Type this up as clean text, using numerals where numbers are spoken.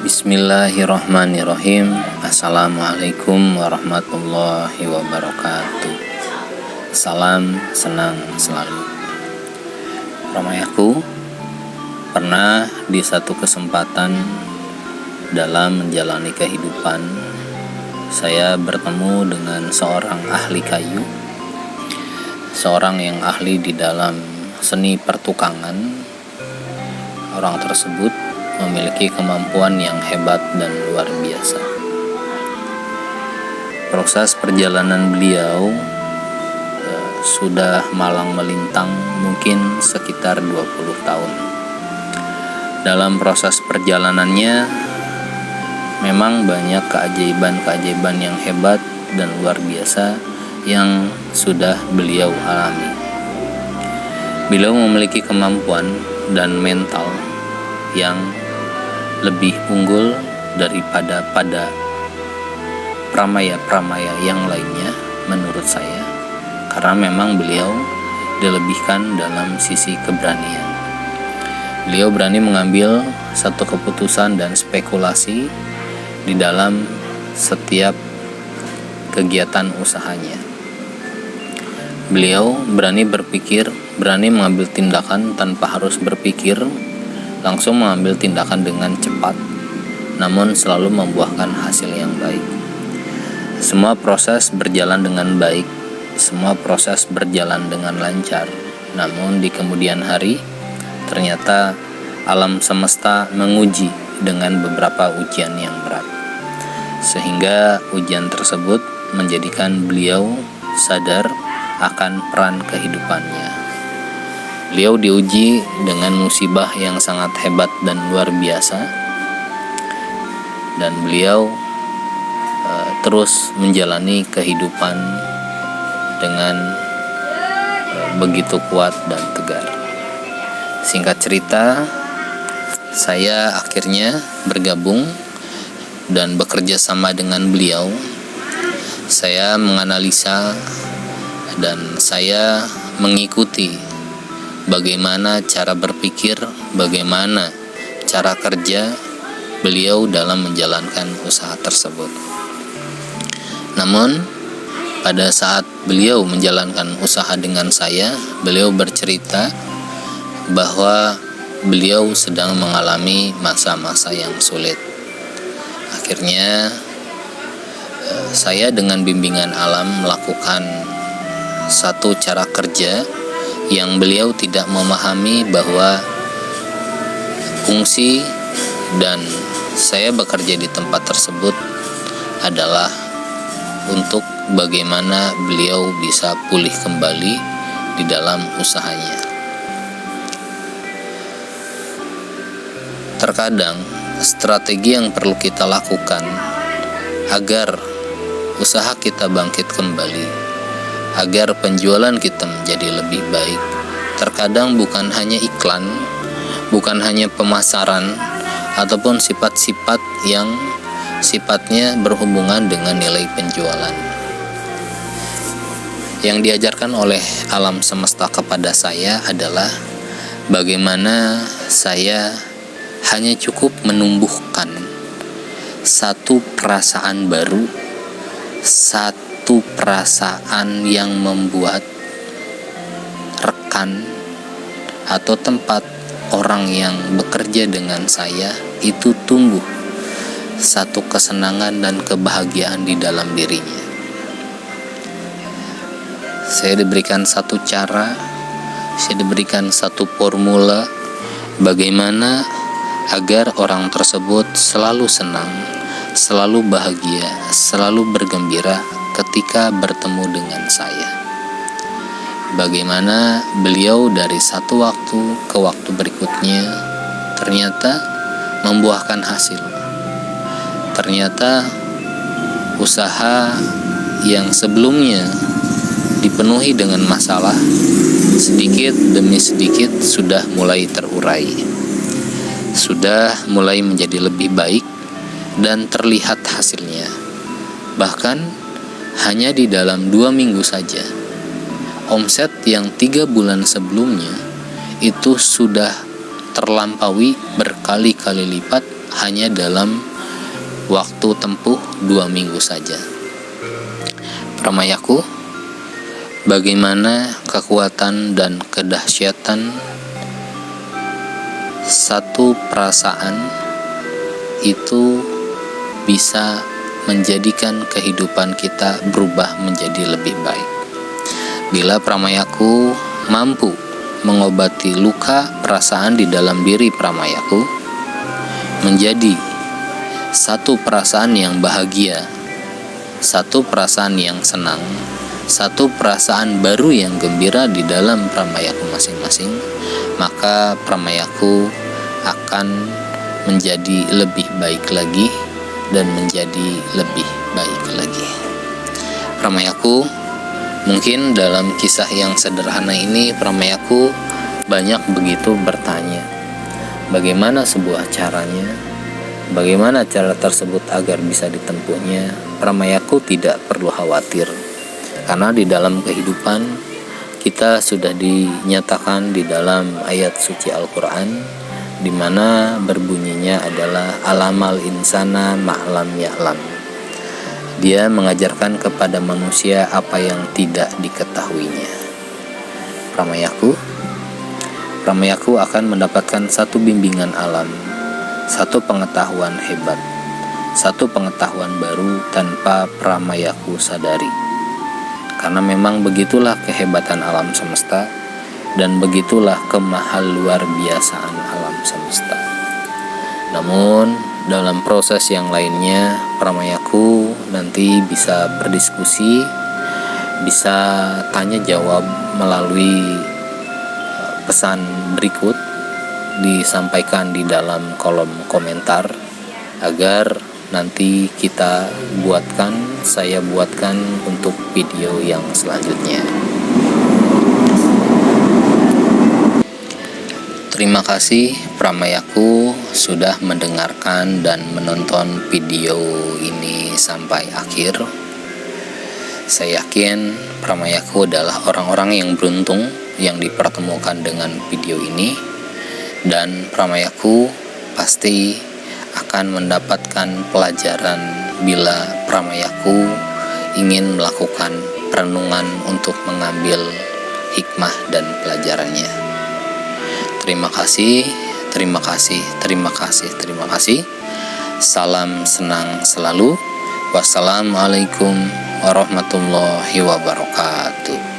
Bismillahirrahmanirrahim. Assalamualaikum warahmatullahi wabarakatuh. Salam senang selalu. Ramayaku, pernah di satu kesempatan dalam menjalani kehidupan, saya bertemu dengan seorang ahli kayu, seorang yang ahli di dalam seni pertukangan. Orang tersebut memiliki kemampuan yang hebat dan luar biasa. Proses perjalanan beliau sudah malang melintang, mungkin sekitar 20 tahun. Dalam proses perjalanannya memang banyak keajaiban-keajaiban yang hebat dan luar biasa yang sudah beliau alami. Beliau memiliki kemampuan dan mental yang lebih unggul daripada pramaya-pramaya yang lainnya menurut saya, karena memang beliau dilebihkan dalam sisi keberanian. Beliau berani mengambil satu keputusan dan spekulasi di dalam setiap kegiatan usahanya. Beliau berani berpikir, berani mengambil tindakan tanpa harus berpikir, langsung mengambil tindakan dengan cepat, namun selalu membuahkan hasil yang baik. Semua proses berjalan dengan baik, semua proses berjalan dengan lancar. Namun di kemudian hari, ternyata alam semesta menguji dengan beberapa ujian yang berat, sehingga ujian tersebut menjadikan beliau sadar akan peran kehidupannya. Beliau diuji dengan musibah yang sangat hebat dan luar biasa, dan beliau terus menjalani kehidupan dengan begitu kuat dan tegar. Singkat cerita, saya akhirnya bergabung dan bekerja sama dengan beliau. Saya menganalisa dan saya mengikuti bagaimana cara berpikir, bagaimana cara kerja beliau dalam menjalankan usaha tersebut. Namun, pada saat beliau menjalankan usaha dengan saya, beliau bercerita bahwa beliau sedang mengalami masa-masa yang sulit. Akhirnya, saya dengan bimbingan alam melakukan satu cara kerja yang beliau tidak memahami, bahwa fungsi dan saya bekerja di tempat tersebut adalah untuk bagaimana beliau bisa pulih kembali di dalam usahanya. Terkadang strategi yang perlu kita lakukan agar usaha kita bangkit kembali, agar penjualan kita menjadi lebih baik, terkadang bukan hanya iklan, bukan hanya pemasaran, ataupun sifat-sifat yang sifatnya berhubungan dengan nilai penjualan. Yang diajarkan oleh alam semesta kepada saya adalah bagaimana saya hanya cukup menumbuhkan satu perasaan baru, satu perasaan yang membuat rekan atau tempat orang yang bekerja dengan saya itu tumbuh satu kesenangan dan kebahagiaan di dalam dirinya. Saya diberikan satu cara, saya diberikan satu formula bagaimana agar orang tersebut selalu senang, selalu bahagia, selalu bergembira ketika bertemu dengan saya. Bagaimana beliau dari satu waktu ke waktu berikutnya ternyata membuahkan hasil. Ternyata usaha yang sebelumnya dipenuhi dengan masalah, sedikit demi sedikit sudah mulai terurai, sudah mulai menjadi lebih baik dan terlihat hasilnya. Bahkan hanya di dalam 2 minggu saja, omset yang 3 bulan sebelumnya itu sudah terlampaui berkali-kali lipat hanya dalam waktu tempuh 2 minggu saja. Pramayaku, bagaimana kekuatan dan kedahsyatan satu perasaan itu bisa menjadikan kehidupan kita berubah menjadi lebih baik. Bila Pramayaku mampu mengobati luka perasaan di dalam diri Pramayaku menjadi satu perasaan yang bahagia, satu perasaan yang senang, satu perasaan baru yang gembira di dalam Pramayaku masing-masing, maka Pramayaku akan menjadi lebih baik lagi dan menjadi lebih baik lagi. Pramayaku, mungkin dalam kisah yang sederhana ini Pramayaku banyak begitu bertanya, bagaimana sebuah caranya, bagaimana cara tersebut agar bisa ditempuhnya. Pramayaku tidak perlu khawatir, karena di dalam kehidupan kita sudah dinyatakan di dalam ayat suci Al-Quran, di mana berbunyinya adalah alamal insana ma'lam ya'lam. Dia mengajarkan kepada manusia apa yang tidak diketahuinya. Pramayaku akan mendapatkan satu bimbingan alam, satu pengetahuan hebat, satu pengetahuan baru tanpa Pramayaku sadari. Karena memang begitulah kehebatan alam semesta, dan begitulah kemahal luar biasaan alam semesta. Namun dalam proses yang lainnya Pramayaku nanti bisa berdiskusi, bisa tanya jawab melalui pesan berikut disampaikan di dalam kolom komentar, agar nanti saya buatkan untuk video yang selanjutnya. Terima kasih Pramayaku sudah mendengarkan dan menonton video ini sampai akhir. Saya yakin Pramayaku adalah orang-orang yang beruntung yang dipertemukan dengan video ini, dan Pramayaku pasti akan mendapatkan pelajaran bila Pramayaku ingin melakukan perenungan untuk mengambil hikmah dan pelajarannya. Terima kasih. Salam senang selalu. Wassalamualaikum warahmatullahi wabarakatuh.